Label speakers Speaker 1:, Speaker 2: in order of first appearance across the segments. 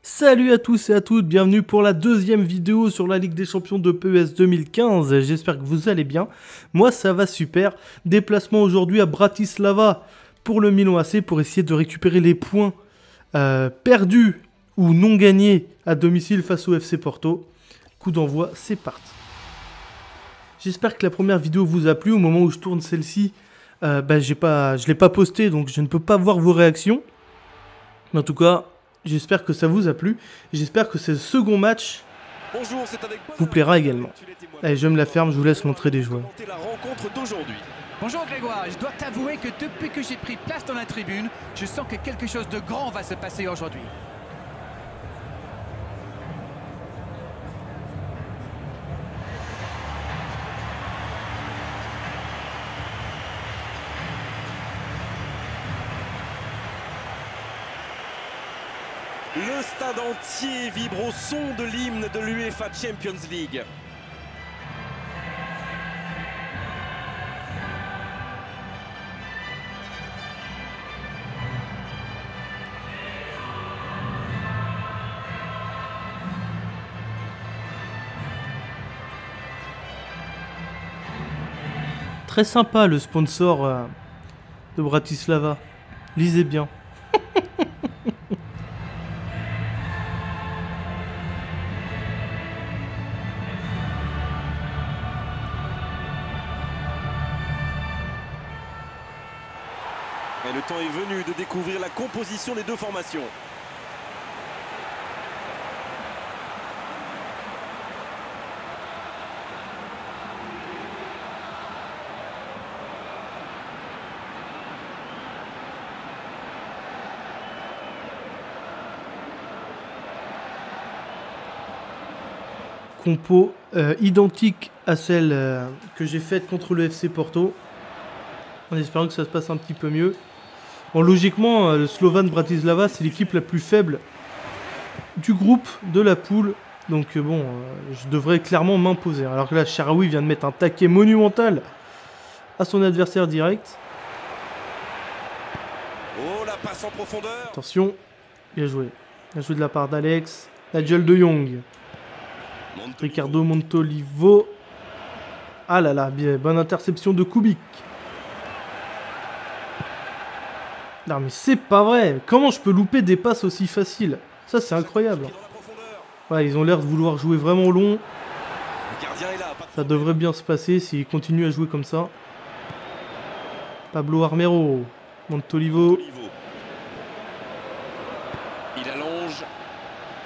Speaker 1: Salut à tous et à toutes, bienvenue pour la deuxième vidéo sur la Ligue des Champions de PES 2015. J'espère que vous allez bien. Moi ça va super. Déplacement aujourd'hui à Bratislava pour le Milan AC pour essayer de récupérer les points perdus ou non gagnés à domicile face au FC Porto. Coup d'envoi, c'est parti. J'espère que la première vidéo vous a plu. Au moment où je tourne celle-ci, je ne l'ai pas postée, donc je ne peux pas voir vos réactions. Mais en tout cas, j'espère que ça vous a plu. J'espère que ce second match vous plaira également. Allez, je me la ferme, je vous laisse montrer des joueurs.
Speaker 2: Bonjour Grégoire, je dois t'avouer que depuis que j'ai pris place dans la tribune, je sens que quelque chose de grand va se passer aujourd'hui.
Speaker 3: Le stade entier vibre au son de l'hymne de l'UEFA Champions League.
Speaker 1: Très sympa le sponsor de Bratislava. Lisez bien.
Speaker 3: Et le temps est venu de découvrir la composition des deux formations.
Speaker 1: Compo identique à celle que j'ai faite contre le FC Porto. En espérant que ça se passe un petit peu mieux. Bon, logiquement, le Slovan Bratislava, c'est l'équipe la plus faible du groupe de la poule. Donc je devrais clairement m'imposer. Alors que là, Shaarawy vient de mettre un taquet monumental à son adversaire direct.
Speaker 3: Oh, la passe en profondeur.
Speaker 1: Attention, bien joué. Bien joué de la part d'Alex. Nigel de Jong. Ricardo Montolivo. Ah là là, bien, bonne interception de Kubik. Non mais c'est pas vrai. Comment je peux louper des passes aussi faciles? Ça c'est incroyable. Ouais, ils ont l'air de vouloir jouer vraiment long. Ça devrait bien se passer s'ils continuent à jouer comme ça. Pablo Armero. Montolivo.
Speaker 3: Il allonge.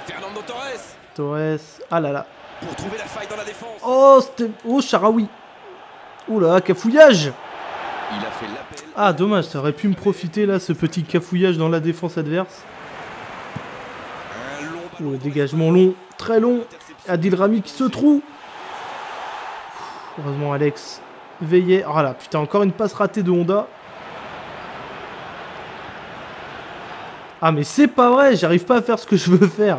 Speaker 3: Fernando Torres.
Speaker 1: Torres. Ah là là.
Speaker 3: Pour trouver la faille dans la défense.
Speaker 1: Oh, c'était... Oh, Shaarawy. Oula, cafouillage.
Speaker 3: Il a fait l'appel.
Speaker 1: Ah, dommage, ça aurait pu me profiter là, ce petit cafouillage dans la défense adverse. Oh, le dégagement long, très long. Adil Rami qui se trouve. Heureusement, Alex veillait. Oh là, putain, encore une passe ratée de Honda. Ah, mais c'est pas vrai, j'arrive pas à faire ce que je veux faire.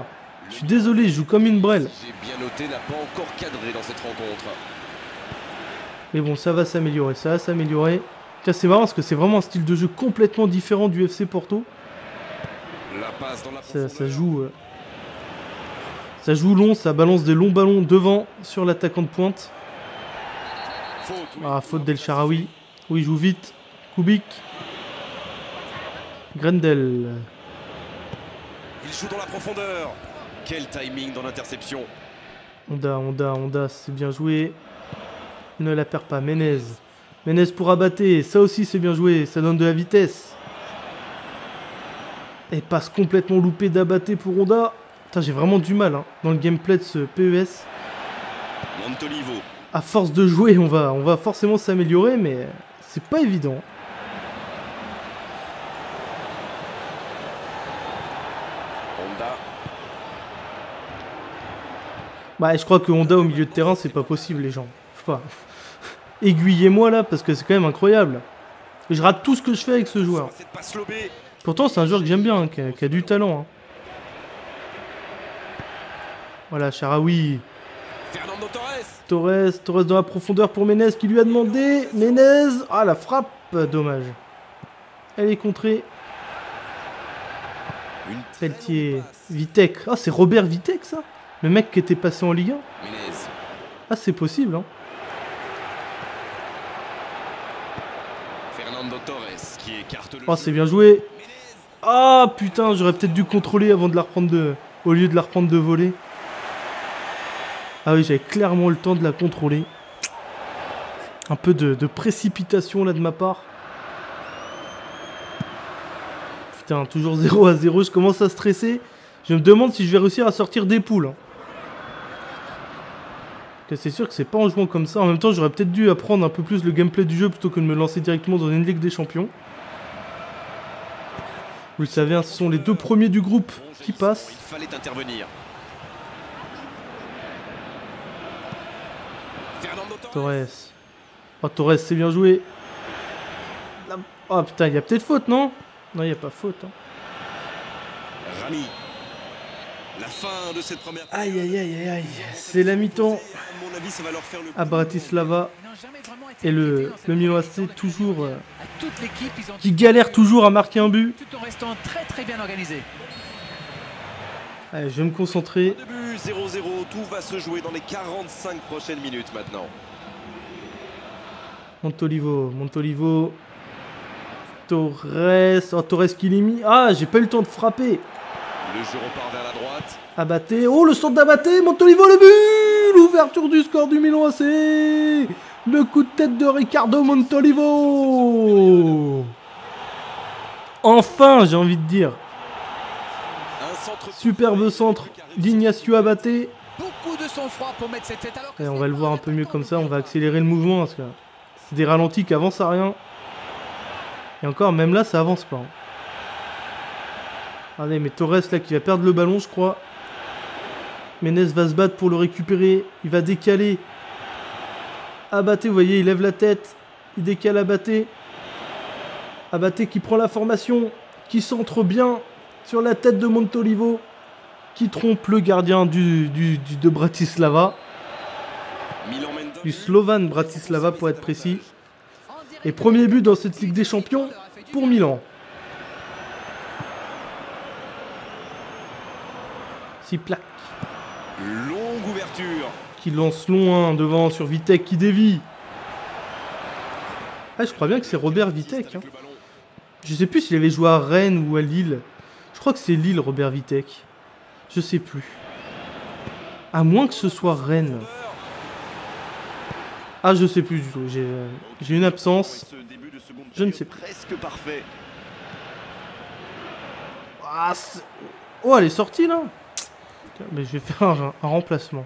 Speaker 1: Je suis désolé, je joue comme une brêle.
Speaker 3: J'ai bien noté, n'a pas encore cadré dans cette rencontre.
Speaker 1: Mais bon, ça va s'améliorer, ça va s'améliorer. Tiens, c'est marrant parce que c'est vraiment un style de jeu complètement différent du FC Porto.
Speaker 3: La passe dans la
Speaker 1: ça joue long, ça balance des longs ballons devant sur l'attaquant de pointe.
Speaker 3: faute, oui.
Speaker 1: Ah, faute d'El Shaarawy. Oui, il joue vite. Kubik. Grendel.
Speaker 3: Il joue dans la profondeur. Quel timing dans l'interception.
Speaker 1: Honda, c'est bien joué. Il ne la perd pas. Menez. Menez pour abattre. Ça aussi, c'est bien joué. Ça donne de la vitesse. Et passe complètement loupé d'Abaté pour Honda. Putain, j'ai vraiment du mal dans le gameplay de ce PES.
Speaker 3: Montolivo.
Speaker 1: À force de jouer, on va forcément s'améliorer, mais c'est pas évident.
Speaker 3: Honda.
Speaker 1: Bah, je crois que Honda au milieu de terrain, c'est pas possible, les gens. Je sais pas. Aiguillez-moi là, parce que c'est quand même incroyable. Et je rate tout ce que je fais avec ce joueur.
Speaker 3: Cette passe lobée.
Speaker 1: Pourtant, c'est un joueur que j'aime bien, qui a du talent. Voilà, Shaarawy.
Speaker 3: Fernando Torres.
Speaker 1: Torres dans la profondeur pour Menez qui lui a demandé. Menez. Ah, la frappe. Dommage. Elle est contrée. Pelletier, Vitek. Ah, c'est Robert Vitek, ça? Le mec qui était passé en Ligue 1? Ah, c'est possible, hein. Oh, c'est bien joué. Ah, putain, j'aurais peut-être dû contrôler avant de la reprendre de... Au lieu de la reprendre de voler. Ah oui, j'avais clairement le temps de la contrôler. Un peu de précipitation, là, de ma part. Putain, toujours 0-0, je commence à stresser. Je me demande si je vais réussir à sortir des poules. Hein. C'est sûr que c'est pas en jouant comme ça. En même temps, j'aurais peut-être dû apprendre un peu plus le gameplay du jeu plutôt que de me lancer directement dans une Ligue des Champions. Vous le savez, hein, ce sont les deux premiers du groupe qui passent.
Speaker 3: Il fallait intervenir.
Speaker 1: Torres. Oh, Torres, c'est bien joué. Oh putain, il y a peut-être faute, non? Non, il n'y a pas faute. Hein.
Speaker 3: Rami. La fin de cette première...
Speaker 1: Aïe, aïe, aïe, aïe, aïe. C'est la mi-temps à Bratislava. Et le Milan AC toujours... qui galère toujours à marquer un but.
Speaker 2: Tout en restant très très bien organisé.
Speaker 1: Allez, je vais me concentrer.
Speaker 3: Début 0-0, tout va se jouer dans les 45 prochaines minutes maintenant.
Speaker 1: Montolivo. Torres. Oh, Torres qui l'est mis. Ah, j'ai pas eu le temps de frapper.
Speaker 3: Le jeu repart vers la droite.
Speaker 1: Abaté. Oh, le centre d'Abaté. Montolivo, le but. L'ouverture du score du Milan AC. Le coup de tête de Ricardo Montolivo. Enfin, j'ai envie de dire. Superbe centre d'Ignacio Abaté.
Speaker 2: Beaucoup de sang-froid pour mettre cette tête alors que
Speaker 1: on va le voir un peu mieux comme ça. On va accélérer le mouvement parce que c'est des ralentis qui avancent à rien. Et encore, même là, ça avance pas. Hein. Allez, mais Torres là qui va perdre le ballon, je crois. Menez va se battre pour le récupérer. Il va décaler. Abaté, vous voyez, il lève la tête. Il décale Abaté. Abaté qui prend la formation. Qui centre bien sur la tête de Montolivo. Qui trompe le gardien de Bratislava. Du Slovan Bratislava pour être précis. Et premier but dans cette Ligue des Champions pour Milan. 6 plaques.
Speaker 3: Longue ouverture.
Speaker 1: Qui lance loin devant sur Vitek qui dévie. Ah, je crois bien que c'est Robert Vitek. Hein. Je sais plus s'il avait joué à Rennes ou à Lille. Je crois que c'est Lille, Robert Vitek. Je sais plus. À moins que ce soit Rennes. Ah, je sais plus du tout. J'ai une absence. Je ne sais plus.
Speaker 3: Presque parfait.
Speaker 1: Ah, oh, elle est sortie là. Mais je vais faire un remplacement.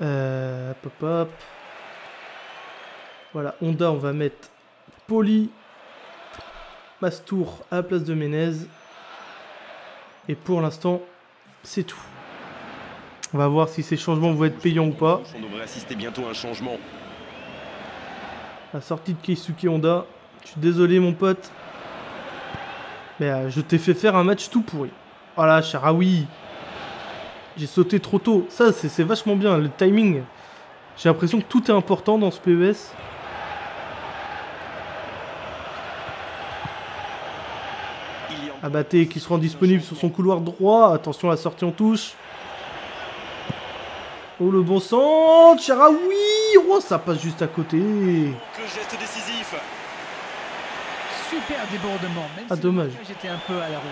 Speaker 1: Hop. Voilà, Honda, on va mettre Poli, Mastour à la place de Menez. Et pour l'instant, c'est tout. On va voir si ces changements vont être payants ou pas.
Speaker 3: On devrait assister bientôt à un changement.
Speaker 1: La sortie de Keisuke Honda. Je suis désolé, mon pote. Mais je t'ai fait faire un match tout pourri. Oh là, Charaoui. J'ai sauté trop tôt. Ça, c'est vachement bien. Le timing. J'ai l'impression que tout est important dans ce PES. Abaté qui se rend disponible sur son couloir droit. Attention, la sortie en touche. Oh, le bon centre. Charaoui. Oh, ça passe juste à côté.
Speaker 3: Le geste décisif.
Speaker 2: Super débordement. Même
Speaker 1: ah,
Speaker 2: si
Speaker 1: dommage.
Speaker 2: J'étais un peu à la roue.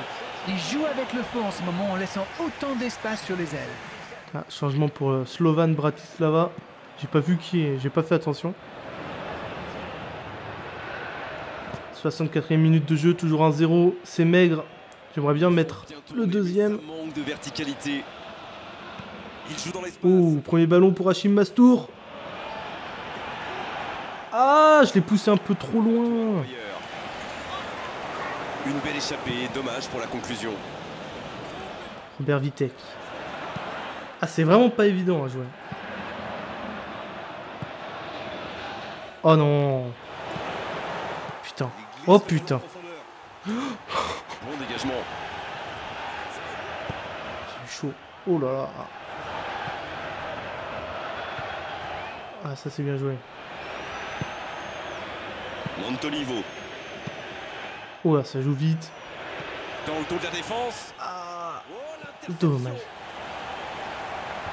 Speaker 2: Il joue avec le feu en ce moment en laissant autant d'espace sur les ailes.
Speaker 1: Ah, changement pour Slovan Bratislava. J'ai pas vu qui est. J'ai pas fait attention. 64e minute de jeu, toujours 1-0. C'est maigre. J'aimerais bien mettre le deuxième.
Speaker 3: Manque de verticalité. Il joue dans l'espace.
Speaker 1: Oh, premier ballon pour Hachim Mastour. Ah, je l'ai poussé un peu trop loin.
Speaker 3: Une belle échappée, dommage pour la conclusion.
Speaker 1: Robert Vitek. Ah, c'est vraiment pas évident à jouer. Oh non. Putain. Oh putain.
Speaker 3: Bon dégagement.
Speaker 1: J'ai eu chaud. Oh là là. Ah, ça c'est bien joué.
Speaker 3: Montolivo.
Speaker 1: Oh là, ça joue vite.
Speaker 3: Dans le dos de la défense.
Speaker 1: Ah,
Speaker 3: Oh, l'interception.
Speaker 1: dommage.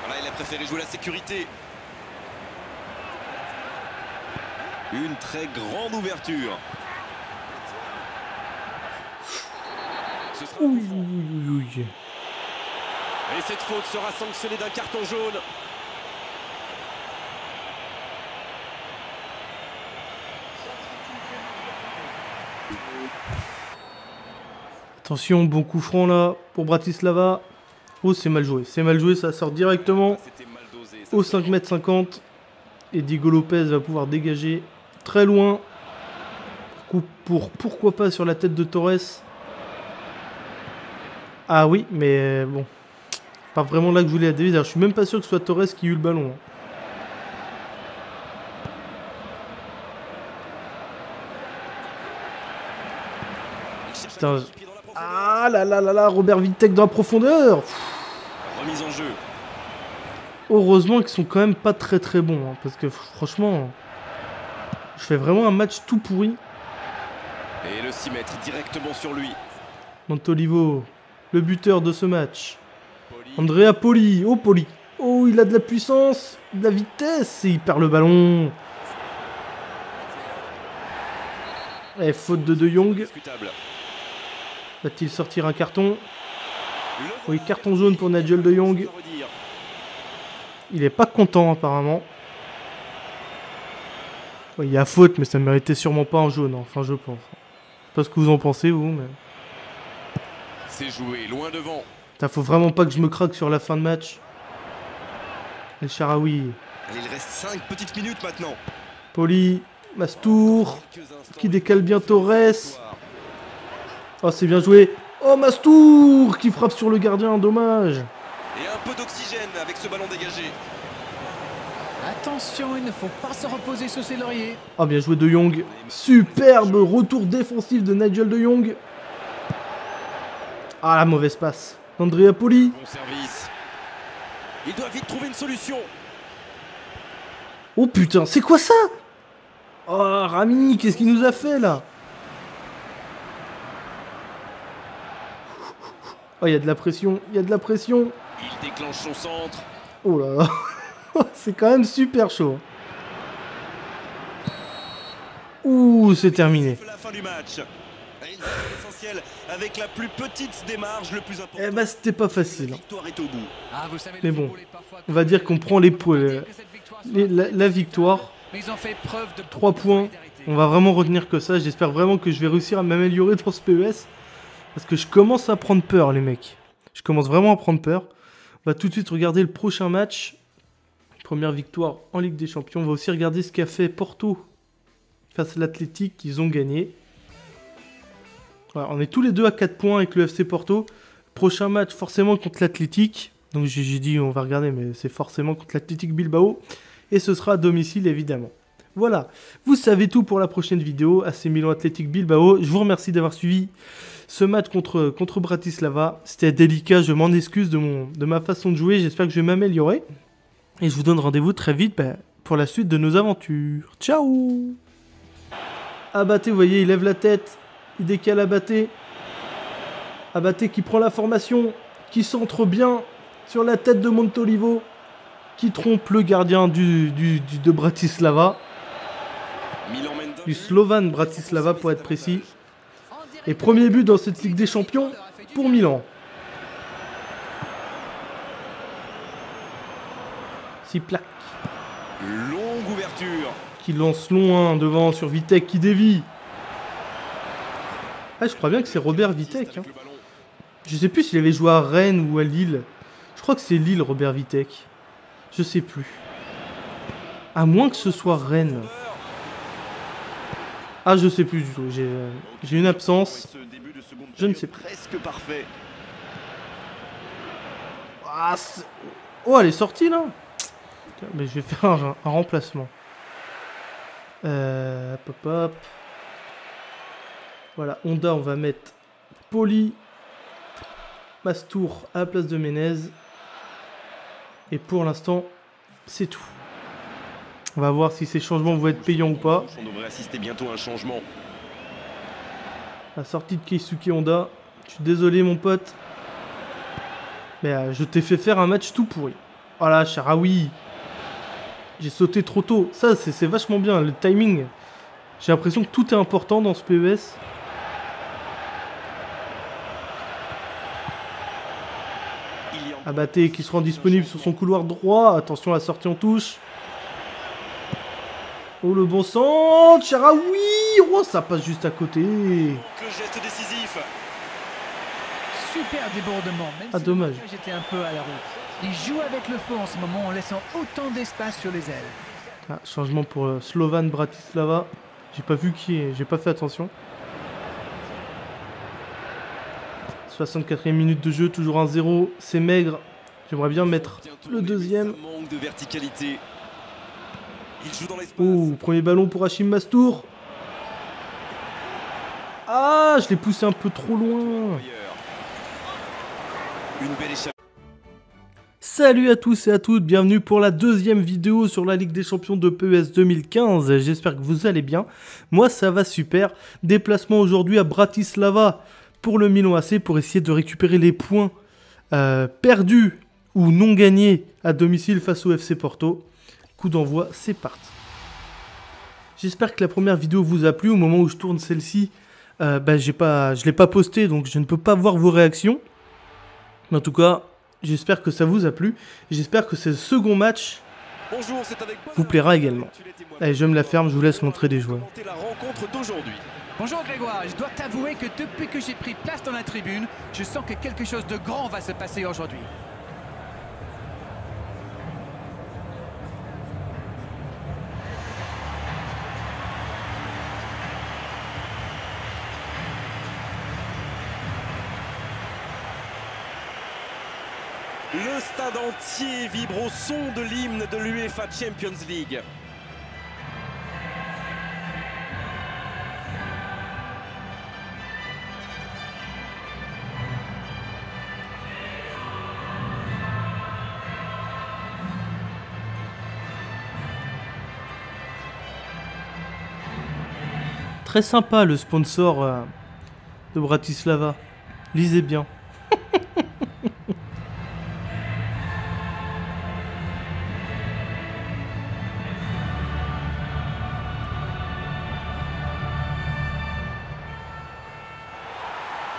Speaker 3: Voilà, il a préféré jouer la sécurité. Une très grande ouverture. Ce sera un
Speaker 1: Oui,
Speaker 3: coup franc.
Speaker 1: oui, oui.
Speaker 3: Et cette faute sera sanctionnée d'un carton jaune.
Speaker 1: Attention, bon coup franc là pour Bratislava. Oh, c'est mal joué, ça sort directement
Speaker 3: C'était mal dosé.
Speaker 1: au 5,50 m. Et Diego Lopez va pouvoir dégager très loin. Coup pour pourquoi pas sur la tête de Torres. Ah oui, mais bon. Pas vraiment là que je voulais la déviser. Je suis même pas sûr que ce soit Torres qui eut le ballon. Putain. Ah là là là là, Robert Vitek dans la profondeur.
Speaker 3: Remise en jeu.
Speaker 1: Heureusement qu'ils sont quand même pas très très bons. Hein, parce que franchement, je fais vraiment un match tout pourri.
Speaker 3: Et le 6 mètres directement sur lui.
Speaker 1: Montolivo, le buteur de ce match.
Speaker 3: Poli.
Speaker 1: Andrea Poli. Oh Poli. Oh, il a de la puissance, de la vitesse et il perd le ballon. Et faute de Jong.
Speaker 3: Discutable.
Speaker 1: Va-t-il sortir un carton?
Speaker 3: Le
Speaker 1: Oui, carton jaune pour Nigel de Jong.
Speaker 3: ça veut dire.
Speaker 1: Il est pas content apparemment. Ouais, il y a faute, mais ça ne méritait sûrement pas un jaune. Enfin, je pense. Je sais pas ce que vous en pensez, vous, mais...
Speaker 3: C'est joué, loin devant.
Speaker 1: Putain, faut vraiment pas que je me craque sur la fin de match. El Shaarawy.
Speaker 3: Allez, il reste 5 petites minutes maintenant.
Speaker 1: Poli. Mastour.
Speaker 3: Quelques instants.
Speaker 1: Qui décale bien Torres. Oh, c'est bien joué. Oh, Mastour qui frappe sur le gardien, dommage.
Speaker 3: Et un peu d'oxygène avec ce ballon dégagé.
Speaker 2: Attention, il ne faut pas se reposer sur ses lauriers.
Speaker 1: Oh, bien joué de Jong. Superbe retour défensif de Nigel de Jong. Ah, la mauvaise passe. Andrea Poli.
Speaker 3: Bon service. Il doit vite trouver une solution.
Speaker 1: Oh putain, c'est quoi ça? Oh, Rami, qu'est-ce qu'il nous a fait là? Oh, il y a de la pression, il y a de la pression.
Speaker 3: Il déclenche son centre.
Speaker 1: Oh là là. C'est quand même super chaud. Ouh, c'est terminé.
Speaker 3: La fin du match. Et il fait l'essentiel avec la plus petite des marges, le plus important.
Speaker 1: Eh bah, c'était pas facile.
Speaker 3: La victoire est au bout.
Speaker 2: Ah, vous savez,
Speaker 1: Mais
Speaker 2: le
Speaker 1: bon,
Speaker 2: football est parfois
Speaker 1: on va dire qu'on prend les points,
Speaker 2: que cette victoire soit
Speaker 1: la victoire.
Speaker 2: Mais ils ont fait preuve de
Speaker 1: 3 points. On va vraiment retenir que ça. J'espère vraiment que je vais réussir à m'améliorer dans ce PES. Parce que je commence à prendre peur, les mecs. Je commence vraiment à prendre peur. On va tout de suite regarder le prochain match. Première victoire en Ligue des Champions. On va aussi regarder ce qu'a fait Porto face à l'Athletic. Ils ont gagné. Voilà, on est tous les deux à 4 points avec le FC Porto. Prochain match forcément contre l'Athletic. Donc j'ai dit on va regarder, mais c'est forcément contre l'Athletic Bilbao. Et ce sera à domicile évidemment. Voilà, vous savez tout pour la prochaine vidéo. AC Milan Athletic Bilbao. Je vous remercie d'avoir suivi ce match contre Bratislava. C'était délicat, je m'en excuse de ma façon de jouer. J'espère que je vais m'améliorer. Et je vous donne rendez-vous très vite pour la suite de nos aventures. Ciao! Abaté, vous voyez, il lève la tête. Il décale Abaté. Abaté qui prend la formation. Qui centre bien sur la tête de Montolivo. Qui trompe le gardien de Bratislava. Du Slovan Bratislava pour être précis. Et premier but dans cette Ligue des Champions pour Milan. 6 plaques.
Speaker 3: Longue ouverture.
Speaker 1: Qui lance loin devant sur Vitek qui dévie. Ah, je crois bien que c'est Robert Vitek. Hein.
Speaker 3: Le ballon.
Speaker 1: Je sais plus s'il avait joué à Rennes ou à Lille. Je crois que c'est Lille, Robert Vitek. Je sais plus. À moins que ce soit Rennes. Ah, je sais plus du tout. J'ai une absence.
Speaker 3: Ce début de seconde
Speaker 1: Je ne
Speaker 3: période
Speaker 1: sais plus.
Speaker 3: presque parfait.
Speaker 1: Ah, oh, elle est sortie là. Mais je vais faire un remplacement. Hop, hop. Voilà, Honda, on va mettre Poli, Mastour à la place de Menez. Et pour l'instant, c'est tout. On va voir si ces changements vont être payants ou pas.
Speaker 3: On devrait assister bientôt à un changement.
Speaker 1: La sortie de Keisuke Honda. Je suis désolé mon pote. Mais je t'ai fait faire un match tout pourri. Voilà, Shaarawy. J'ai sauté trop tôt. Ça, c'est vachement bien. Le timing. J'ai l'impression que tout est important dans ce PES. Abaté qui se rend disponible sur son couloir droit. Attention, la sortie en touche. Oh, le bon centre. Shaarawy. Oh, ça passe juste à côté.
Speaker 3: Le geste décisif.
Speaker 2: Super débordement. Même si
Speaker 1: dommage.
Speaker 2: J'étais un peu à la roue. Il joue avec le feu en ce moment en laissant autant d'espace sur les ailes.
Speaker 1: Ah, changement pour Slovan Bratislava. J'ai pas vu qui est. J'ai pas fait attention. 64e minute de jeu, toujours 1-0. C'est maigre. J'aimerais bien mettre le deuxième.
Speaker 3: Manque de verticalité. Il joue dans l'espace.
Speaker 1: Oh, premier ballon pour Hachim Mastour. Ah, je l'ai poussé un peu trop loin.
Speaker 3: Une belle échappée.
Speaker 1: Salut à tous et à toutes, bienvenue pour la deuxième vidéo sur la Ligue des Champions de PES 2015. J'espère que vous allez bien. Moi, ça va super. Déplacement aujourd'hui à Bratislava pour le Milan AC pour essayer de récupérer les points perdus ou non gagnés à domicile face au FC Porto. Coup d'envoi, c'est parti. J'espère que la première vidéo vous a plu. Au moment où je tourne celle-ci, je ne l'ai pas postée, donc je ne peux pas voir vos réactions. Mais en tout cas, j'espère que ça vous a plu. J'espère que ce second match vous plaira également. Allez, je me la ferme, je vous laisse montrer des joueurs.
Speaker 3: La rencontre d'aujourd'hui.
Speaker 2: Bonjour Grégoire, je dois t'avouer que depuis que j'ai pris place dans la tribune, je sens que quelque chose de grand va se passer aujourd'hui.
Speaker 3: Le stade entier vibre au son de l'hymne de l'UEFA Champions League.
Speaker 1: Très sympa le sponsor de Bratislava. Lisez bien.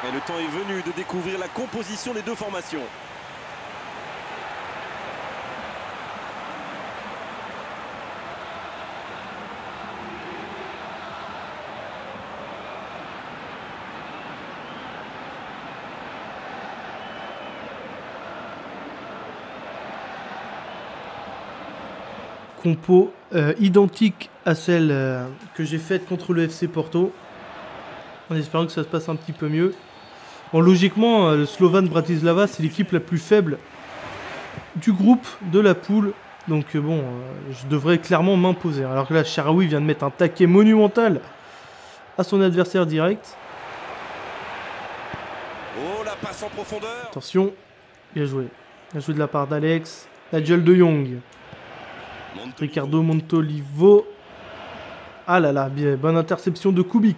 Speaker 3: Et le temps est venu de découvrir la composition des deux formations.
Speaker 1: Compo identique à celle que j'ai faite contre le FC Porto. En espérant que ça se passe un petit peu mieux. Bon, logiquement, le Slovan Bratislava, c'est l'équipe la plus faible du groupe de la poule. Donc bon, je devrais clairement m'imposer. Alors que là, Shaarawy vient de mettre un taquet monumental à son adversaire direct.
Speaker 3: Oh, la passe en profondeur.
Speaker 1: Attention, bien joué. Bien joué de la part d'Alex. Nigel de Jong. Ricardo Montolivo. Ah là là, bien, bonne interception de Kubik.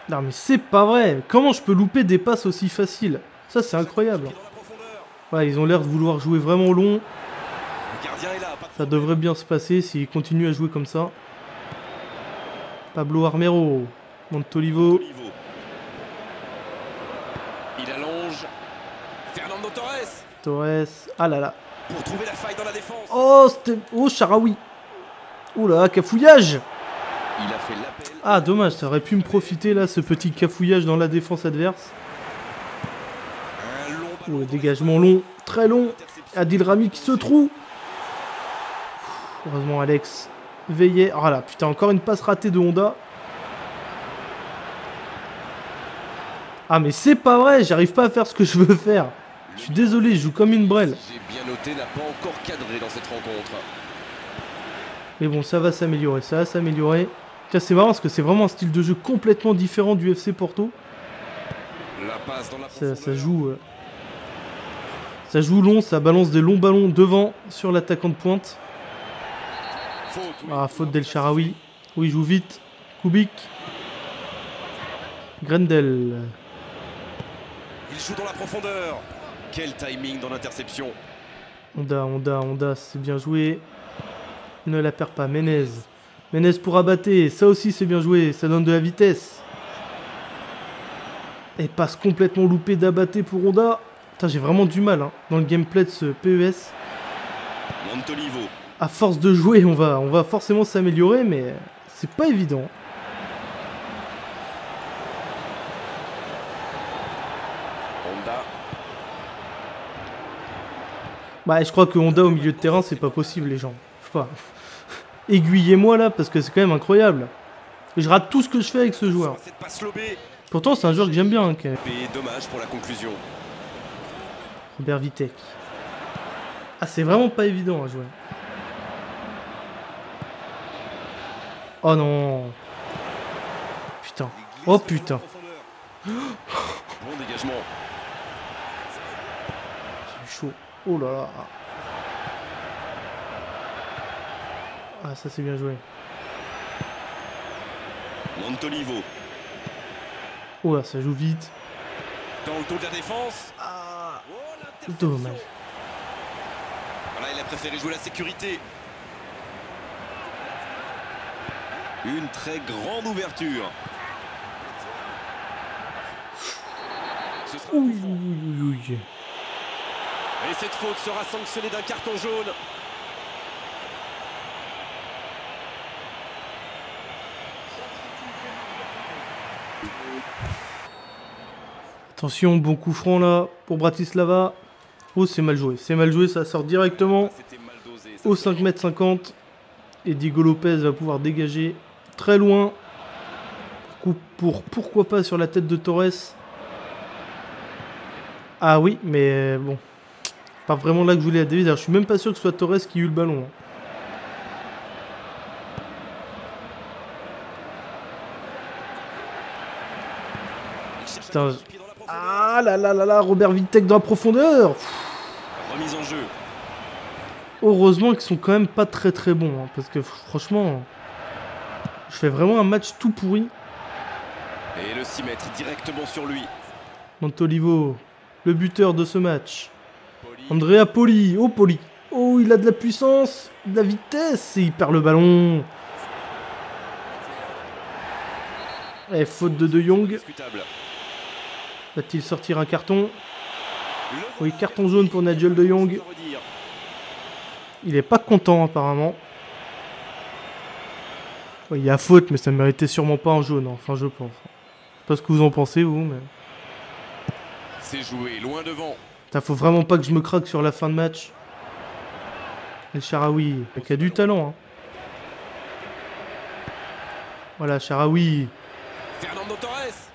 Speaker 1: Non mais c'est pas vrai. Comment je peux louper des passes aussi faciles? Ça c'est incroyable. Ouais, ils ont l'air de vouloir jouer vraiment long. Ça devrait bien se passer s'ils continuent à jouer comme ça. Pablo Armero. Montolivo.
Speaker 3: Il allonge. Fernando Torres.
Speaker 1: Torres. Ah là là.
Speaker 3: Pour trouver la faille dans la défense.
Speaker 1: Oh, c'était... Oh, Shaarawy. Oh là, cafouillage.
Speaker 3: Il a fait l'appel.
Speaker 1: Ah, dommage, ça aurait pu me profiter là, ce petit cafouillage dans la défense adverse. Oh, le dégagement long, très long. Adil Rami qui se trouve. Heureusement, Alex veillait. Oh là, putain, encore une passe ratée de Honda. Ah, mais c'est pas vrai, j'arrive pas à faire ce que je veux faire. Je suis désolé, je joue comme une brêle.
Speaker 3: J'ai bien noté, n'a pas encore cadré dans cette rencontre.
Speaker 1: Mais bon, ça va s'améliorer, ça va s'améliorer. Tiens, c'est marrant parce que c'est vraiment un style de jeu complètement différent du FC Porto.
Speaker 3: La passe dans la
Speaker 1: ça joue long, ça balance des longs ballons devant sur l'attaquant de pointe.
Speaker 3: faute, oui.
Speaker 1: Ah, faute d'El Shaarawy. Oui, il joue vite. Kubik. Grendel.
Speaker 3: Il joue dans la profondeur. Quel timing dans l'interception.
Speaker 1: Honda, c'est bien joué. Ne la perd pas, Menez. Menez pour Abaté, ça aussi c'est bien joué, ça donne de la vitesse. Et passe complètement loupé d'Abaté pour Honda. Putain, j'ai vraiment du mal hein, dans le gameplay de ce PES.
Speaker 3: Montolivo.
Speaker 1: À force de jouer, on va forcément s'améliorer, mais c'est pas évident.
Speaker 3: Honda.
Speaker 1: Bah, je crois que Honda au milieu de terrain, c'est pas possible, les gens. Je sais pas. Aiguillez-moi là, parce que c'est quand même incroyable. Et je rate tout ce que je fais avec ce joueur.
Speaker 3: Cette passe lobée.
Speaker 1: Pourtant, c'est un joueur que j'aime bien. Hein, quand même.
Speaker 3: Et dommage pour la conclusion.
Speaker 1: Robert Vitek. Ah, c'est vraiment pas évident à jouer. Oh non. Putain. Oh putain.
Speaker 3: Bon dégagement.
Speaker 1: C'est chaud. Oh là là. Ah, ça c'est bien joué.
Speaker 3: Montolivo.
Speaker 1: Oh là, ça joue vite.
Speaker 3: Dans le dos de la défense.
Speaker 1: Ah,
Speaker 3: Oh, l'interception.
Speaker 1: dommage.
Speaker 3: Voilà, il a préféré jouer la sécurité. Une très grande ouverture. Ce sera
Speaker 1: Ouh,
Speaker 3: profond.
Speaker 1: ouh, ouh, ouh.
Speaker 3: Et cette faute sera sanctionnée d'un carton jaune.
Speaker 1: Attention, bon coup franc là pour Bratislava. Oh, c'est mal joué, ça sort directement
Speaker 3: C'était mal dosé.
Speaker 1: au 5,50 m. Et Diego Lopez va pouvoir dégager très loin. Coup pour pourquoi pas sur la tête de Torres. Ah oui, mais bon. Pas vraiment là que je voulais la déviser. Je suis même pas sûr que ce soit Torres qui eut le ballon. Putain. Ah là là là là, Robert Vitek dans la profondeur.
Speaker 3: Remise en jeu.
Speaker 1: Heureusement qu'ils sont quand même pas très très bons. Hein, parce que franchement, je fais vraiment un match tout pourri.
Speaker 3: Et le 6 mètres directement sur lui.
Speaker 1: Montolivo, le buteur de ce match. Andrea Poli. Oh Poli. Oh, il a de la puissance, de la vitesse et il perd le ballon. Et faute de Jong.
Speaker 3: Discutable.
Speaker 1: Va-t-il sortir un carton? Oui, carton jaune pour Nigel de Jong. Il est pas content apparemment. Oui, il y a faute, mais ça ne méritait sûrement pas un jaune. Enfin, je pense. Je sais pas ce que vous en pensez, vous, mais...
Speaker 3: C'est joué, loin devant.
Speaker 1: Putain, faut vraiment pas que je me craque sur la fin de match. El Shaarawy, qui a du talent. Hein. Voilà, Shaarawy.
Speaker 3: Fernando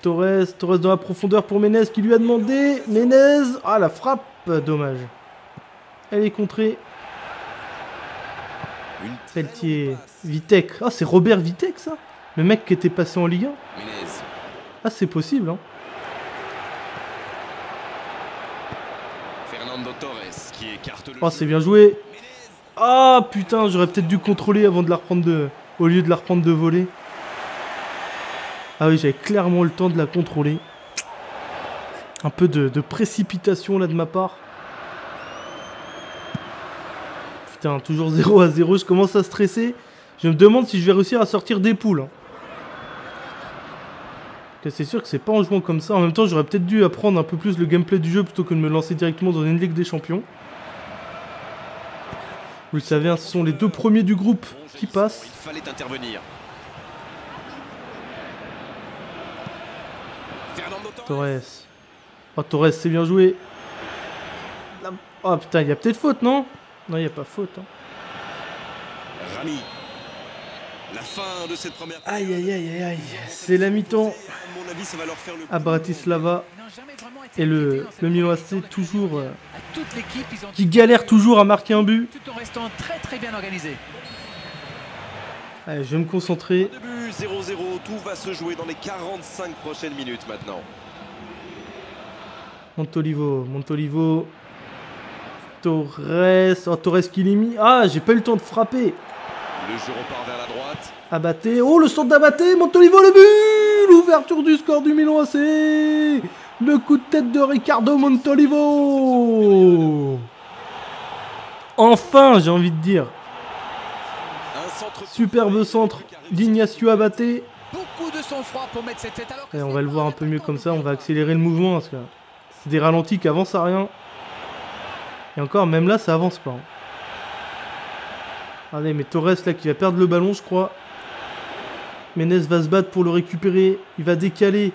Speaker 1: Torres dans la profondeur pour Menez qui lui a demandé. Menez. Ah, la frappe. Dommage. Elle est contrée. Pelletier. Vitek. Ah, c'est Robert Vitek, ça? Le mec qui était passé en Ligue 1. Ah, c'est possible, hein.
Speaker 3: Fernando Torres qui écarte le
Speaker 1: Oh, c'est bien joué. Ah, putain, j'aurais peut-être dû contrôler avant de la reprendre au lieu de la reprendre de voler. Ah oui, j'avais clairement le temps de la contrôler. Un peu de précipitation là de ma part. Putain, toujours 0-0, je commence à stresser. Je me demande si je vais réussir à sortir des poules. Hein. C'est sûr que c'est pas en jouant comme ça. En même temps, j'aurais peut-être dû apprendre un peu plus le gameplay du jeu plutôt que de me lancer directement dans une Ligue des Champions. Vous le savez, hein, ce sont les deux premiers du groupe qui passent.
Speaker 3: Il fallait intervenir.
Speaker 1: Torres. Oh, Torres, c'est bien joué. Oh putain, il y a peut-être faute, non? Non, il n'y a pas faute. Hein.
Speaker 3: Rami. La fin de cette première.
Speaker 1: Aïe, aïe, aïe, aïe, aïe. C'est la mi-temps
Speaker 3: À mon avis, ça va leur faire le
Speaker 1: à Bratislava. Et le Milan AC toujours qui galère toujours à marquer un but.
Speaker 2: Tout en restant très très bien organisé.
Speaker 1: Allez, je vais me concentrer.
Speaker 3: Début 0-0, tout va se jouer dans les 45 prochaines minutes maintenant.
Speaker 1: Montolivo. Torres. Oh, Torres qui l'est mis. Ah, j'ai pas eu le temps de frapper.
Speaker 3: Le jeu repart vers la droite.
Speaker 1: Abaté. Oh, le centre d'Abaté. Montolivo, le but. l'ouverture du score du Milan AC. Le coup de tête de Riccardo Montolivo. Enfin, j'ai envie de dire. Superbe centre d'Ignacio Abate.
Speaker 2: Beaucoup de sang-froid pour mettre cette tête alors que
Speaker 1: Et on va le voir un peu mieux comme ça, on va accélérer le mouvement parce que c'est des ralentis qui avancent à rien. Et encore, même là, ça avance pas. Allez, mais Torres là qui va perdre le ballon, je crois. Ménez va se battre pour le récupérer. Il va décaler.